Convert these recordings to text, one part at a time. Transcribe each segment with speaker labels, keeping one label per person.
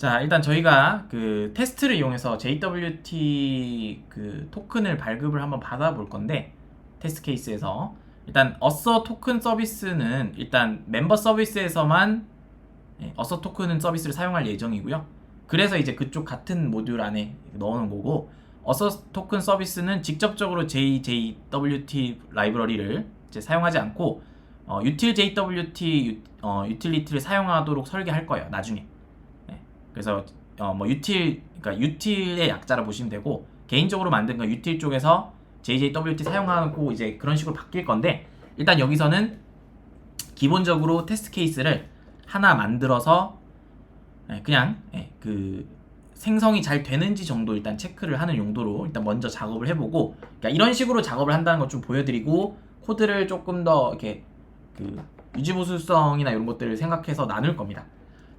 Speaker 1: 자, 일단 저희가 그 테스트를 이용해서 JWT 그 토큰을 발급을 한번 받아볼 건데, 테스트 케이스에서 일단 어서 토큰 서비스는 일단 멤버 서비스에서만 어서 토큰 서비스를 사용할 예정이고요. 그래서 이제 그쪽 같은 모듈 안에 넣어놓은 거고, 어서 토큰 서비스는 직접적으로 JWT 라이브러리를 이제 사용하지 않고 util JWT 유틸리티를 사용하도록 설계할 거예요, 나중에. 그래서 뭐 그러니까 util의 약자라 보시면 되고, 개인적으로 만든 건 util 쪽에서 JWT 사용하고 이제 그런 식으로 바뀔 건데, 일단 여기서는 기본적으로 테스트 케이스를 하나 만들어서 그냥 그 생성이 잘 되는지 정도 일단 체크를 하는 용도로 일단 먼저 작업을 해보고, 그러니까 이런 식으로 작업을 한다는 걸 좀 보여드리고, 코드를 조금 더 이렇게 그 유지보수성이나 이런 것들을 생각해서 나눌 겁니다.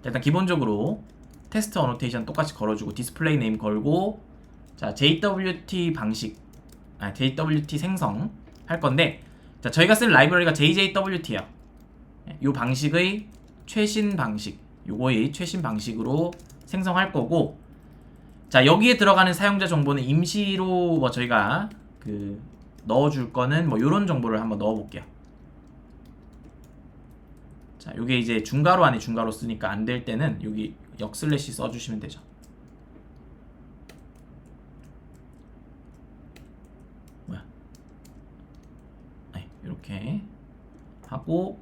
Speaker 1: 일단 기본적으로 테스트 어노테이션 똑같이 걸어주고, 디스플레이 네임 걸고, 자 JWT 방식, JWT 생성 할 건데, 자 저희가 쓸 라이브러리가 JJWT야. 요 방식의 최신 방식, 요거의 최신 방식으로 생성할 거고, 자 여기에 들어가는 사용자 정보는 임시로 뭐 저희가 그 넣어줄 거는 뭐 요런 정보를 한번 넣어볼게요. 자 요게 이제 중괄호 안에 중괄호 쓰니까 안 될 때는 여기 역슬래시 써주시면 되죠. 뭐야? 이렇게 하고,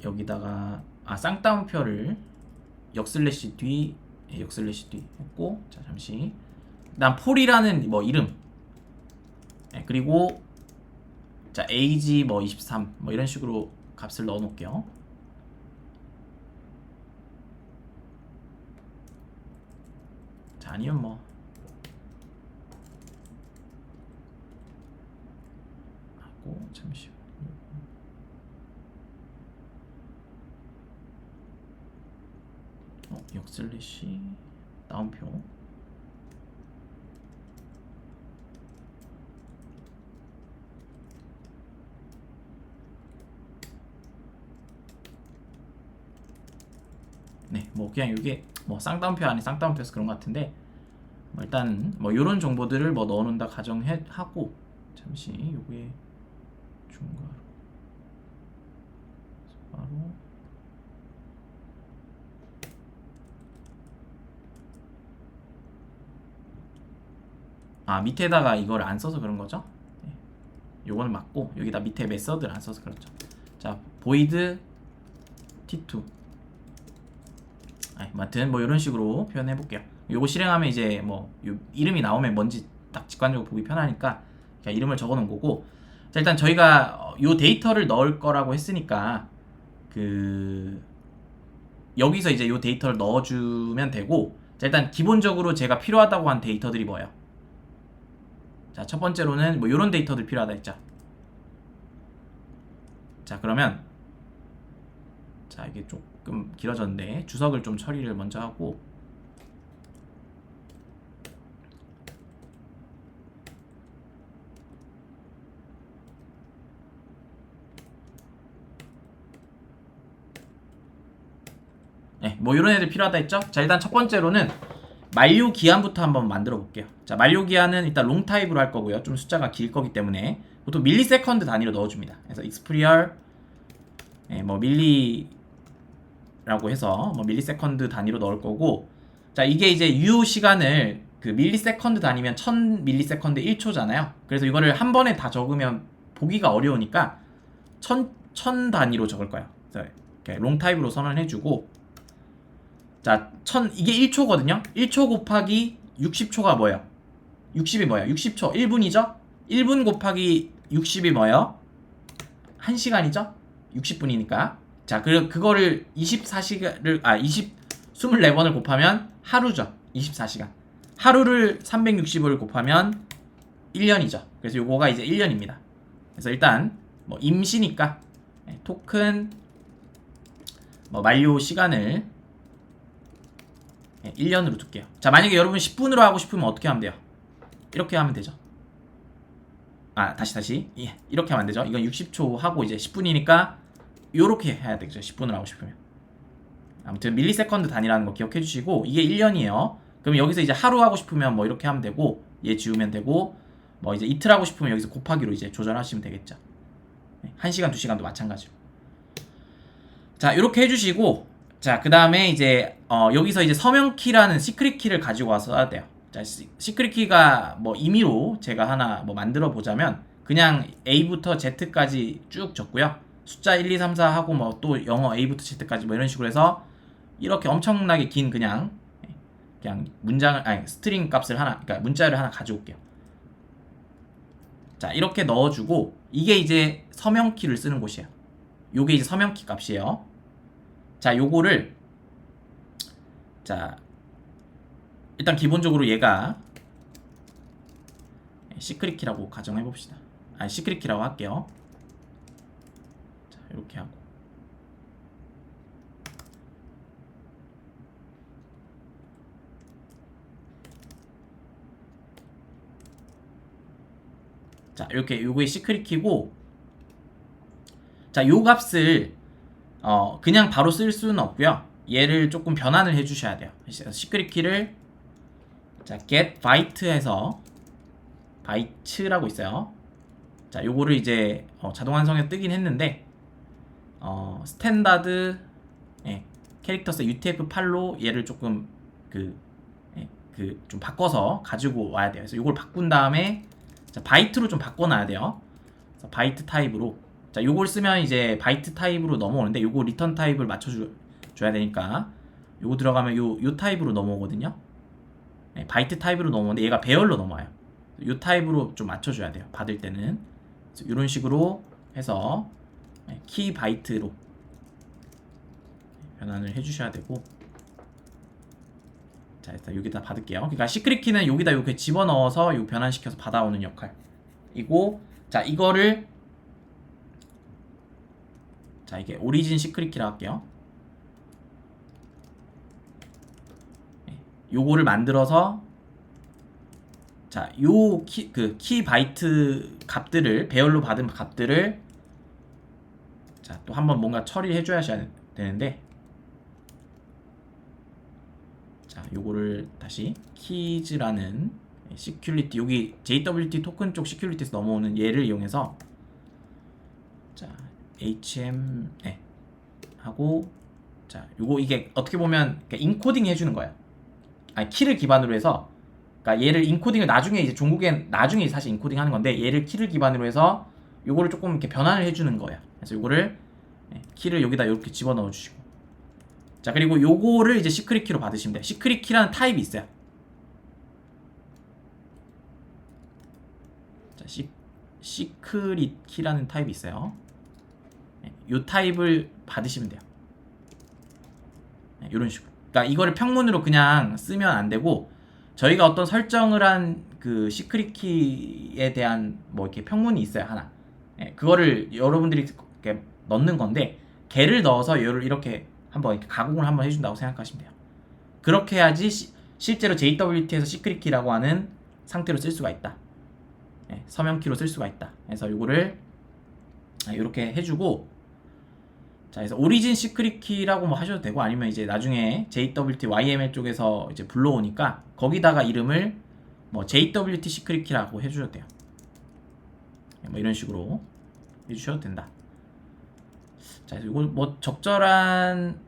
Speaker 1: 여기다가 쌍따옴표를 역슬래시 뒤 했고, 자 잠시 그다음 폴이라는 뭐 이름, 그리고 자 age 뭐 23 뭐 이런 식으로 값을 넣어 놓을게요. 자 아니면 뭐 하고, 잠시만요. 역슬래시 다운표. 뭐 그냥 이게 뭐 쌍따옴표 안에 쌍따옴표여서 그런 것 같은데, 뭐 일단 뭐 요런 정보들을 뭐 넣어놓는다 가정하고, 잠시 요게 중괄호 밑에다가 이걸 안 써서 그런 거죠. 요거는 맞고, 여기다 밑에 메서드를 안 써서 그렇죠. 자 void t2, 아무튼 뭐 이런 식으로 표현해 볼게요. 요거 실행하면 이제 뭐 이름이 나오면 뭔지 딱 직관적으로 보기 편하니까 그냥 이름을 적어 놓은 거고, 자 일단 저희가 요 데이터를 넣을 거라고 했으니까 그 여기서 이제 요 데이터를 넣어주면 되고, 자 일단 기본적으로 제가 필요하다고 한 데이터들이 뭐예요? 자 첫 번째로는 뭐 요런 데이터들 필요하다 했죠. 자 그러면 자 이게 조금 길어졌는데 주석을 좀 처리를 먼저 하고, 뭐 이런 애들 필요하다 했죠. 자 일단 첫 번째로는 만료 기한부터 한번 만들어 볼게요. 자 만료 기한은 일단 롱 타입으로 할 거고요. 좀 숫자가 길 거기 때문에 보통 밀리세컨드 단위로 넣어줍니다. 그래서 익스프리얼 뭐 밀리라고 해서 뭐 밀리세컨드 단위로 넣을 거고, 자 이게 이제 유효 시간을 그 밀리세컨드 단위면 1000밀리세컨드 1초잖아요. 그래서 이거를 한 번에 다 적으면 보기가 어려우니까 1000 단위로 적을 거예요. 그래서 이렇게 롱 타입으로 선언해주고, 자, 이게 1초거든요? 1초 곱하기 60초가 뭐예요? 60이 뭐예요? 60초. 1분이죠? 1분 곱하기 60이 뭐예요? 1시간이죠? 60분이니까. 자, 그거를 24시간을, 24번을 곱하면 하루죠. 24시간. 하루를 360을 곱하면 1년이죠. 그래서 요거가 이제 1년입니다. 그래서 일단, 뭐, 임시니까, 토큰, 뭐, 만료 시간을 1년으로 둘게요. 자 만약에 여러분 10분으로 하고 싶으면 어떻게 하면 돼요? 이렇게 하면 되죠. 다시 이렇게 하면 안 되죠. 이건 60초 하고 이제 10분이니까 요렇게 해야 되죠. 10분으로 하고 싶으면 아무튼 밀리세컨드 단위라는 거 기억해 주시고 이게 1년이에요. 그럼 여기서 이제 하루 하고 싶으면 뭐 이렇게 하면 되고 얘 지우면 되고 뭐 이제 이틀 하고 싶으면 여기서 곱하기로 이제 조절하시면 되겠죠. 1시간, 2시간도 마찬가지로. 자, 이렇게 해주시고 자, 그 다음에 이제 여기서 이제 서명키라는 시크릿 키를 가지고 와서 써야 돼요. 자, 시크릿 키가 뭐 임의로 제가 하나 뭐 만들어 보자면 그냥 A부터 Z까지 쭉 적고요. 숫자 1, 2, 3, 4 하고 뭐 또 영어 A부터 Z까지 뭐 이런 식으로 해서 이렇게 엄청나게 긴 그냥 문장을 아니 스트링 값을 하나 그러니까 문자를 하나 가져올게요. 자, 이렇게 넣어주고 이게 이제 서명키를 쓰는 곳이에요. 요게 이제 서명키 값이에요. 자, 요거를 자 일단 기본적으로 얘가 시크릿 키라고 가정해 봅시다. 아니 시크릿 키라고 할게요. 자, 이렇게 하고 자, 이렇게 요거의 시크릿 키고 자, 요 값을 그냥 바로 쓸 수는 없고요. 얘를 조금 변환을 해 주셔야 돼요. 시크릿 키를 자, get byte에서 byte라고 있어요. 자, 요거를 이제 자동 완성해서 뜨긴 했는데 스탠다드 캐릭터스 UTF-8로 얘를 조금 좀 바꿔서 가지고 와야 돼요. 그래서 요걸 바꾼 다음에 자, 바이트로 좀 바꿔놔야 돼요. 그래서 바이트 타입으로 자, 요걸 쓰면 이제 바이트 타입으로 넘어오는데 요거 리턴 타입을 맞춰줘야 되니까 요거 들어가면 요 타입으로 넘어오거든요. 바이트 타입으로 넘어오는데 얘가 배열로 넘어와요. 요 타입으로 좀 맞춰줘야 돼요. 받을 때는 이런 식으로 해서 키 바이트로 변환을 해주셔야 되고 자, 일단 여기다 받을게요. 그러니까 시크릿 키는 여기다 이렇게 집어넣어서 요 변환시켜서 받아오는 역할이고 자, 이거를 자, 이게 오리진 시크릿 키라 할게요. 요거를 만들어서 자, 요 키 바이트 값들을 배열로 받은 값들을 자, 또 한번 뭔가 처리해 줘야 되는데 자, 요거를 다시 키즈라는 시큐리티 여기 JWT 토큰 쪽 시큐리티에서 넘어오는 얘를 이용해서 자, HM 하고 자, 요거 이게 어떻게 보면 인코딩 해주는 거예요. 아니 키를 기반으로 해서 그러니까 얘를 인코딩을 나중에 이제 종국엔 나중에 사실 인코딩 하는 건데 얘를 키를 기반으로 해서 요거를 조금 이렇게 변환을 해주는 거예요. 그래서 요거를 키를 여기다 이렇게 집어넣어 주시고 자, 그리고 요거를 이제 시크릿 키로 받으시면 돼요. 시크릿 키라는 타입이 있어요. 자, 시크릿 키라는 타입이 있어요. 요 타입을 받으시면 돼요. 이런 식으로. 그러니까 이거를 평문으로 그냥 쓰면 안 되고 저희가 어떤 설정을 한 그 시크릿 키에 대한 뭐 이렇게 평문이 있어요, 하나. 그거를 여러분들이 이렇게 넣는 건데 걔를 넣어서 얘를 이렇게 한번 이렇게 가공을 한번 해준다고 생각하시면 돼요. 그렇게 해야지 실제로 JWT에서 시크릿 키라고 하는 상태로 쓸 수가 있다. 서명 키로 쓸 수가 있다. 그래서 요거를 이렇게 해주고 자, 그래서 오리진 시크릿 키라고 뭐 하셔도 되고 아니면 이제 나중에 JWT YML 쪽에서 이제 불러오니까 거기다가 이름을 뭐 JWT 시크릿 키라고 해주셔도 돼요. 뭐 이런 식으로 해주셔도 된다. 자, 이거 뭐 적절한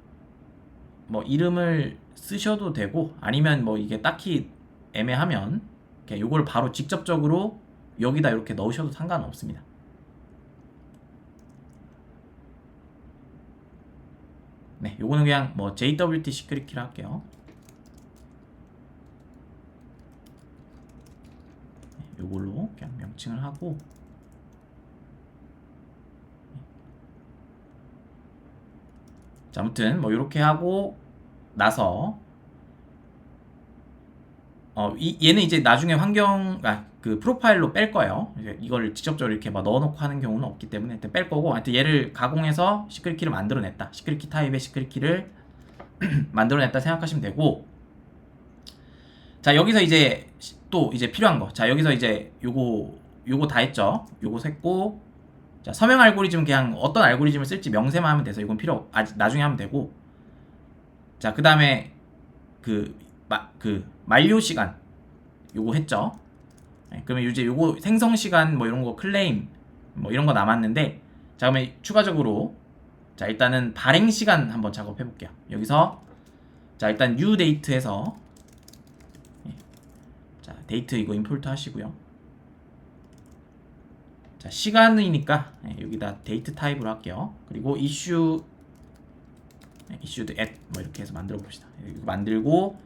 Speaker 1: 뭐 이름을 쓰셔도 되고 아니면 뭐 이게 딱히 애매하면 그냥 요걸 바로 직접적으로 여기다 이렇게 넣으셔도 상관없습니다. 네, 요거는 그냥 뭐 JWT 시크릿 키라 할게요. 네, 요걸로 그냥 명칭을 하고 자, 아무튼 뭐 이렇게 하고 나서 얘는 이제 나중에 그 프로파일로 뺄 거예요. 이걸 직접적으로 이렇게 막 넣어놓고 하는 경우는 없기 때문에 일단 뺄 거고, 하여튼 얘를 가공해서 시크릿 키를 만들어냈다. 시크릿 키 타입의 시크릿 키를 만들어냈다 생각하시면 되고, 자, 여기서 이제 또 이제 필요한 거, 자, 여기서 이제 요거 다 했죠. 요거 했고, 자, 서명 알고리즘은 그냥 어떤 알고리즘을 쓸지 명세만 하면 돼서 이건 아직 나중에 하면 되고, 자, 그 다음에 만료 시간 요거 했죠. 네, 그러면 이제 요거 생성 시간 뭐 이런 거 클레임 뭐 이런 거 남았는데, 자, 그러면 추가적으로 자, 일단은 발행 시간 한번 작업해 볼게요. 여기서 자, 일단 new date 해서 자, 데이트 이거 임포트 하시고요. 자, 시간이니까 여기다 데이트 타입으로 할게요. 그리고 issued at 뭐 이렇게 해서 만들어 봅시다. 이거 만들고,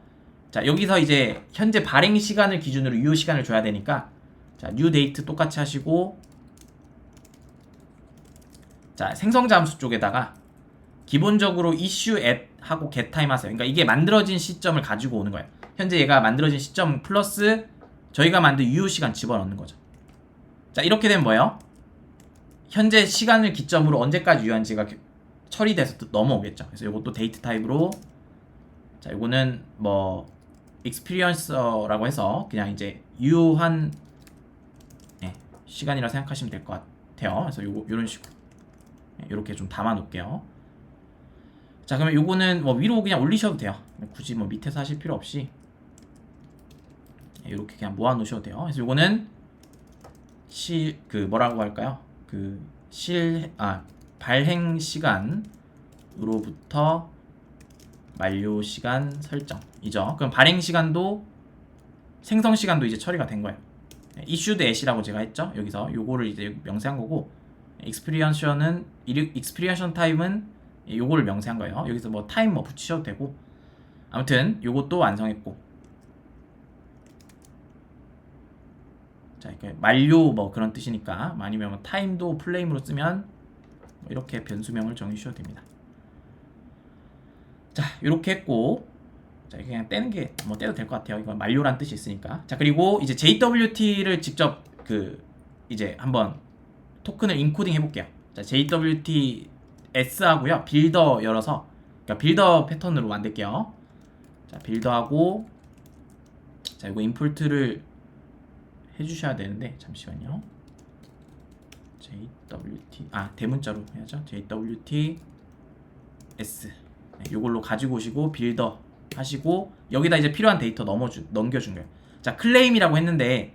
Speaker 1: 자, 여기서 이제 현재 발행 시간을 기준으로 유효 시간을 줘야 되니까, 자, new date 똑같이 하시고, 자, 생성자 함수 쪽에다가 기본적으로 issue at 하고 get time 하세요. 그러니까 이게 만들어진 시점을 가지고 오는 거예요. 현재 얘가 만들어진 시점 플러스 저희가 만든 유효 시간 집어넣는 거죠. 자, 이렇게 되면 뭐예요? 현재 시간을 기점으로 언제까지 유효한지가 처리돼서 또 넘어오겠죠. 그래서 이것도 데이트 타입으로, 자, 이거는 뭐 experience라고 해서 그냥 이제 유효한 시간이라 생각하시면 될 것 같아요. 그래서 요런 식으로 이렇게 좀 담아 놓을게요. 자, 그러면 요거는 뭐 위로 그냥 올리셔도 돼요. 굳이 뭐 밑에서 하실 필요 없이 이렇게 그냥 모아 놓으셔도 돼요. 그래서 요거는 뭐라고 할까요? 발행 시간으로부터 만료 시간 설정이죠. 그럼 발행 시간도 생성 시간도 이제 처리가 된 거예요. issued at이라고 제가 했죠. 여기서 요거를 이제 명세한 거고, experience time은 요거를 명세한 거예요. 여기서 뭐 타임 뭐 붙이셔도 되고, 아무튼 요것도 완성했고, 자, 이렇게 만료 뭐 그런 뜻이니까, 아니면 뭐 타임도 플레임으로 쓰면 뭐 이렇게 변수명을 정해주셔도 됩니다. 자, 이렇게 했고, 자, 그냥 떼는 게 뭐 떼도 될 것 같아요. 이건 만료란 뜻이 있으니까. 자, 그리고 이제 JWT를 직접 이제 한번 토큰을 인코딩 해볼게요. 자, JWT S 하고요. 빌더 열어서, 그러니까 빌더 패턴으로 만들게요. 자, 빌더하고, 자, 이거 임포트를 해주셔야 되는데, 잠시만요. JWT, 대문자로 해야죠. JWT S. 네, 요걸로 가지고 오시고, 빌더 하시고, 여기다 이제 필요한 데이터 넘겨준 거예요. 자, 클레임이라고 했는데,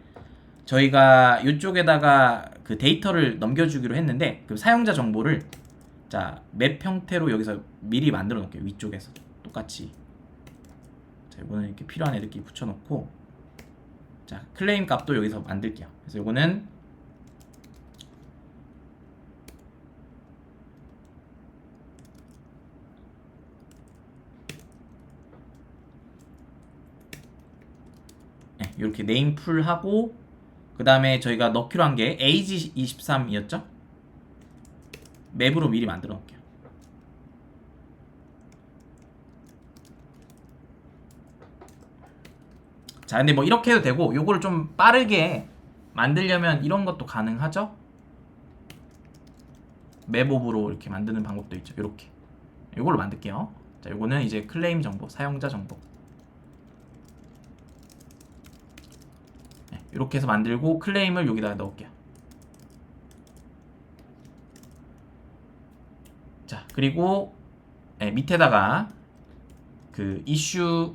Speaker 1: 저희가 이쪽에다가 그 데이터를 넘겨주기로 했는데, 그 사용자 정보를, 자, 맵 형태로 여기서 미리 만들어 놓을게요. 위쪽에서 똑같이. 자, 이거는 이렇게 필요한 애들끼리 붙여놓고, 자, 클레임 값도 여기서 만들게요. 그래서 이거는 이렇게 네임 풀 하고, 그 다음에 저희가 넣기로 한 게 age 23이었죠? 맵으로 미리 만들어 놓을게요. 자, 근데 뭐 이렇게 해도 되고, 요거를 좀 빠르게 만들려면 이런 것도 가능하죠? 맵옵으로 이렇게 만드는 방법도 있죠. 요렇게. 요걸로 만들게요. 자, 요거는 이제 클레임 정보, 사용자 정보. 이렇게 해서 만들고, 클레임을 여기다 넣을게요. 자, 그리고 밑에다가 그 issue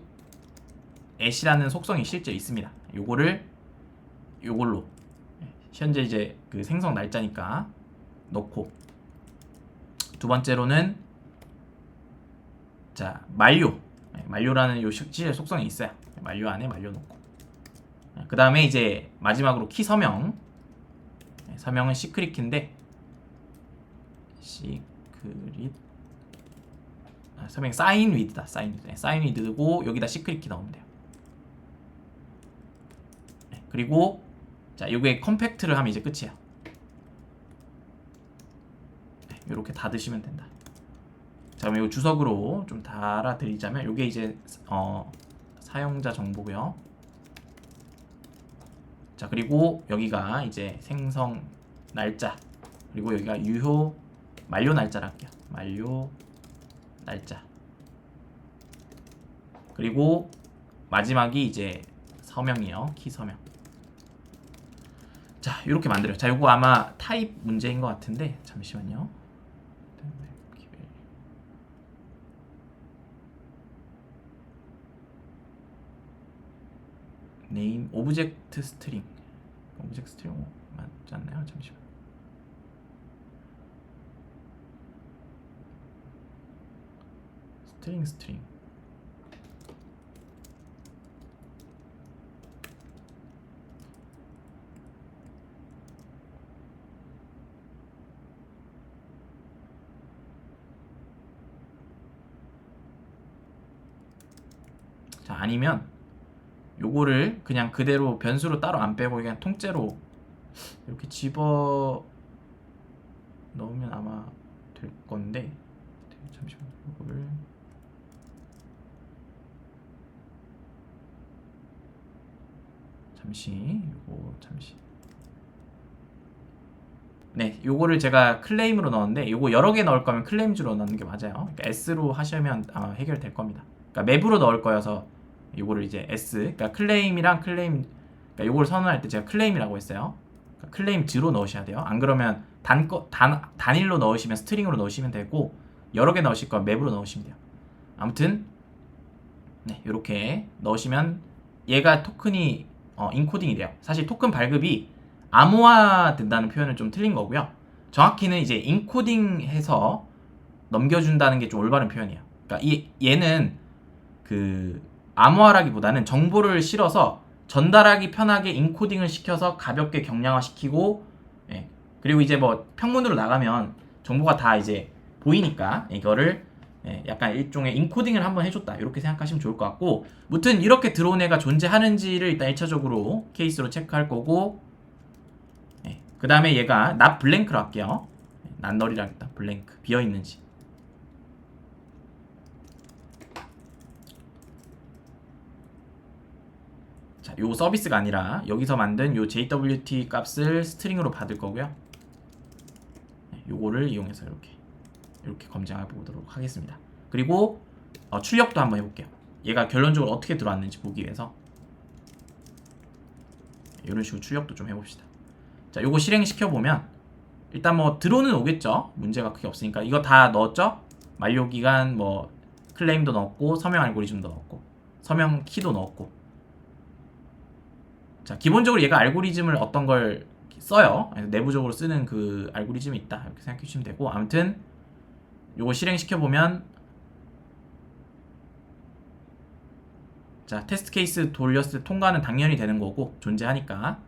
Speaker 1: at이라는 속성이 실제 있습니다. 요걸로 현재 이제 그 생성 날짜니까 넣고, 두 번째로는 자, 만료라는 요 실제 속성이 있어요. 만료 안에 만료 넣고, 그 다음에 이제 마지막으로 키 서명은 시크릿 키인데, 서명 사인 위드다. 사인 위드고, 여기다 시크릿 키 넣으면 돼요. 그리고 자, 요게 컴팩트를 하면 이제 끝이에요. 이렇게 닫으시면 된다. 자, 그럼 요 주석으로 좀 달아드리자면, 요게 이제 사용자 정보고요. 자, 그리고 여기가 이제 생성 날짜, 그리고 여기가 만료 날짜를 할게요. 만료 날짜. 그리고 마지막이 이제 서명이요. 키 서명. 자, 이렇게 만들어요. 자, 요거 아마 타입 문제인 것 같은데, 잠시만요. 네임 오브젝트 스트링 맞지 않나요? 잠시만. 스트링 자, 아니면 요거를 그냥 그대로 변수로 따로 안 빼고 그냥 통째로 이렇게 집어 넣으면 아마 될 건데, 잠시만. 요거를 잠시. 네, 요거를 제가 클레임으로 넣었는데, 요거 여러 개 넣을 거면 클레임 주로 넣는 게 맞아요. 그러니까 S로 하시면 아마 해결될 겁니다. 그러니까 맵으로 넣을 거여서 요거를 이제 S, 그러니까 클레임이랑 클레임, 그러니까 요걸 선언할 때 제가 클레임이라고 했어요. 그러니까 클레임 즈로 넣으셔야 돼요. 안 그러면 단일로 넣으시면 스트링으로 넣으시면 되고, 여러 개 넣으실 거 맵으로 넣으시면 돼요. 아무튼 네, 요렇게 넣으시면 얘가 토큰이 인코딩이 돼요. 사실 토큰 발급이 암호화 된다는 표현은 좀 틀린 거고요. 정확히는 이제 인코딩해서 넘겨준다는 게 좀 올바른 표현이에요. 그러니까 얘는 그 암호화라기보다는 정보를 실어서 전달하기 편하게 인코딩을 시켜서 가볍게 경량화 시키고, 예. 그리고 이제 뭐 평문으로 나가면 정보가 다 이제 보이니까 이거를 약간 일종의 인코딩을 한번 해줬다, 이렇게 생각하시면 좋을 것 같고, 무튼 이렇게 들어온 애가 존재하는지를 일단 1차적으로 케이스로 체크할 거고, 그 다음에 얘가 not blank로 할게요. not null이라 하겠다. blank 비어있는지. 자, 요 서비스가 아니라 여기서 만든 요 JWT 값을 스트링으로 받을 거고요. 요거를 이용해서 이렇게 검증해 보도록 하겠습니다. 그리고 출력도 한번 해볼게요. 얘가 결론적으로 어떻게 들어왔는지 보기 위해서 이런 식으로 출력도 좀 해봅시다. 자, 요거 실행시켜보면 일단 뭐 들어오는 오겠죠. 문제가 크게 없으니까. 이거 다 넣었죠? 만료기간 뭐 클레임도 넣었고, 서명 알고리즘도 넣었고, 서명 키도 넣었고. 자, 기본적으로 얘가 알고리즘을 어떤 걸 써요. 내부적으로 쓰는 그 알고리즘이 있다, 이렇게 생각해 주시면 되고, 아무튼 요거 실행시켜보면, 자, 테스트 케이스 돌렸을 때 통과는 당연히 되는 거고, 존재하니까.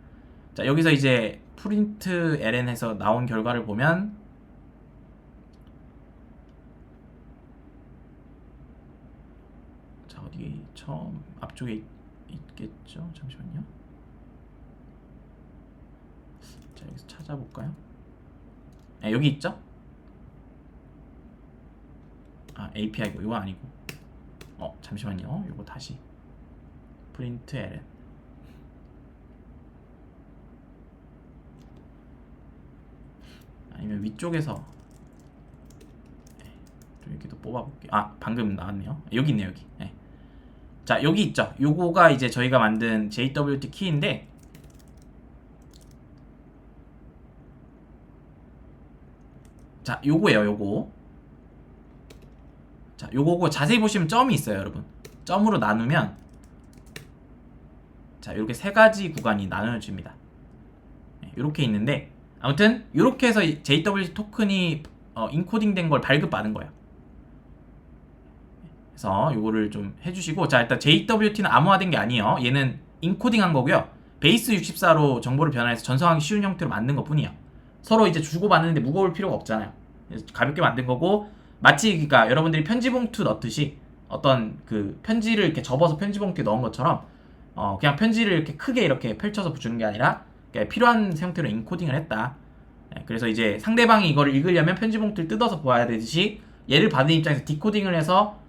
Speaker 1: 자, 여기서 이제 프린트 ln에서 나온 결과를 보면, 자, 어디 처음 앞쪽에 있겠죠? 잠시만요. 자, 여기서 찾아볼까요? 네, 여기 있죠? 아, API고 이거 아니고. 잠시만요. 이거 다시 프린트 ln. 아니면 위쪽에서 좀 이렇게 또 뽑아볼게요. 아, 방금 나왔네요. 여기 있네요, 여기. 네. 자, 여기 있죠. 요거가 이제 저희가 만든 JWT 키인데, 자, 요거예요, 요거. 자, 요거고 자세히 보시면 점이 있어요, 여러분. 점으로 나누면, 자, 이렇게 세 가지 구간이 나눠집니다. 이렇게 있는데, 아무튼 이렇게 해서 JWT 토큰이 인코딩 된 걸 발급받은 거예요. 그래서 요거를 좀 해주시고, 자, 일단 JWT는 암호화된 게 아니에요. 얘는 인코딩한 거고요. 베이스 64로 정보를 변환해서 전송하기 쉬운 형태로 만든 것 뿐이에요. 서로 이제 주고받는데 무거울 필요가 없잖아요. 그래서 가볍게 만든 거고, 마치 그러니까 여러분들이 편지 봉투 넣듯이 어떤 그 편지를 이렇게 접어서 편지 봉투에 넣은 것처럼 그냥 편지를 이렇게 크게 이렇게 펼쳐서 주는 게 아니라 필요한 형태로 인코딩을 했다. 그래서 이제 상대방이 이걸 읽으려면 편지 봉투를 뜯어서 보아야 되듯이, 얘를 받은 입장에서 디코딩을 해서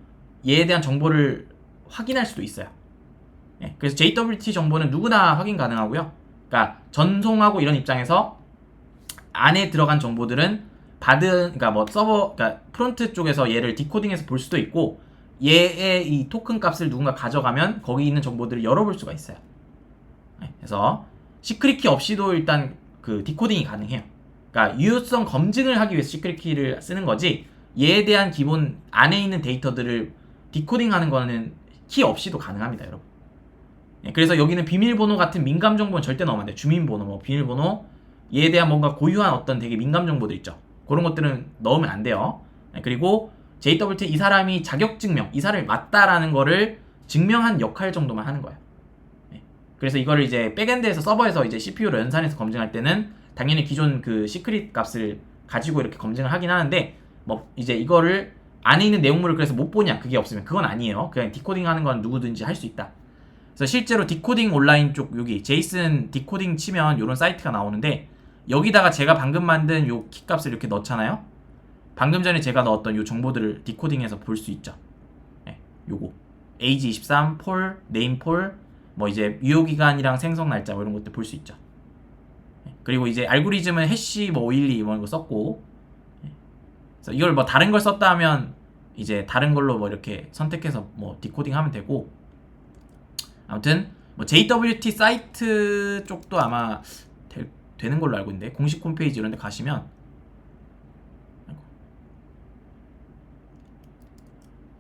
Speaker 1: 얘에 대한 정보를 확인할 수도 있어요. 그래서 JWT 정보는 누구나 확인 가능하고요. 그러니까 전송하고 이런 입장에서 안에 들어간 정보들은 그러니까 뭐 서버, 그러니까 프론트 쪽에서 얘를 디코딩해서 볼 수도 있고, 얘의 이 토큰 값을 누군가 가져가면 거기 있는 정보들을 열어볼 수가 있어요. 그래서 시크릿 키 없이도 일단 그 디코딩이 가능해요. 그러니까 유효성 검증을 하기 위해서 시크릿 키를 쓰는 거지, 얘에 대한 기본 안에 있는 데이터들을 디코딩하는 거는 키 없이도 가능합니다, 여러분. 그래서 여기는 비밀번호 같은 민감 정보는 절대 넣으면 안 돼요. 주민번호, 뭐 비밀번호, 얘에 대한 뭔가 고유한 어떤 되게 민감 정보들 있죠. 그런 것들은 넣으면 안 돼요. 그리고 JWT 이 사람이 자격 증명, 이 사람이 맞다라는 거를 증명한 역할 정도만 하는 거예요. 그래서 이거를 이제 백엔드에서 서버에서 이제 CPU로 연산해서 검증할 때는 당연히 기존 그 시크릿 값을 가지고 이렇게 검증을 하긴 하는데, 뭐 이제 이거를 안에 있는 내용물을 그래서 못 보냐, 그게 없으면 그건 아니에요. 그냥 디코딩 하는 건 누구든지 할 수 있다. 그래서 실제로 디코딩 온라인 쪽 여기 제이슨 디코딩 치면 이런 사이트가 나오는데, 여기다가 제가 방금 만든 요 키 값을 이렇게 넣잖아요. 방금 전에 제가 넣었던 요 정보들을 디코딩해서 볼 수 있죠. 요거 age 23, 폴, 네임 폴, 뭐 이제 유효기간이랑 생성 날짜 뭐 이런 것들 볼 수 있죠. 그리고 이제 알고리즘은 해시 뭐 512 뭐 이런 거 썼고, 그래서 이걸 뭐 다른 걸 썼다 하면 이제 다른 걸로 뭐 이렇게 선택해서 뭐 디코딩 하면 되고, 아무튼 뭐 JWT 사이트 쪽도 아마 되는 걸로 알고 있는데, 공식 홈페이지 이런 데 가시면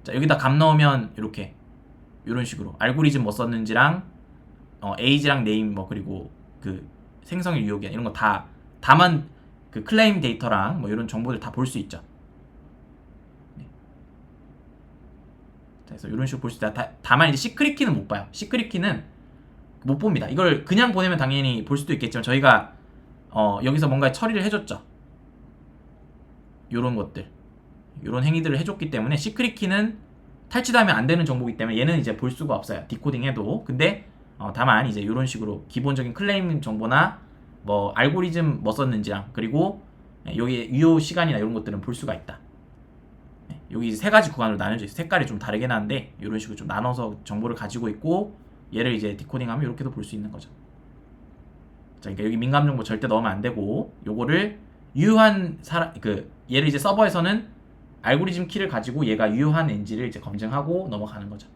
Speaker 1: 자, 여기다 값 넣으면 이렇게 이런 식으로 알고리즘 뭐 썼는지랑 age랑 name 뭐 그리고 그 생성일 유효기간 이런 거 다만 그 클레임 데이터랑 뭐 이런 정보들 다 볼 수 있죠. 그래서 이런 식으로 볼 수 있다. 다만 이제 시크릿 키는 못 봐요. 시크릿 키는 못 봅니다. 이걸 그냥 보내면 당연히 볼 수도 있겠지만, 저희가 여기서 뭔가 처리를 해줬죠. 요런 것들, 요런 행위들을 해줬기 때문에 시크릿 키는 탈취하면 안 되는 정보이기 때문에 얘는 이제 볼 수가 없어요. 디코딩 해도. 근데 다만 이제 이런 식으로 기본적인 클레임 정보나 뭐 알고리즘 뭐 썼는지랑, 그리고 여기 유효 시간이나 이런 것들은 볼 수가 있다. 여기 세 가지 구간으로 나눠져 있어요. 색깔이 좀 다르긴 한데 이런 식으로 좀 나눠서 정보를 가지고 있고, 얘를 이제 디코딩하면 이렇게도 볼 수 있는 거죠. 자, 그러니까 여기 민감 정보 절대 넣으면 안 되고, 요거를 유효한 얘를 이제 서버에서는 알고리즘 키를 가지고 얘가 유효한인지를 이제 검증하고 넘어가는 거죠.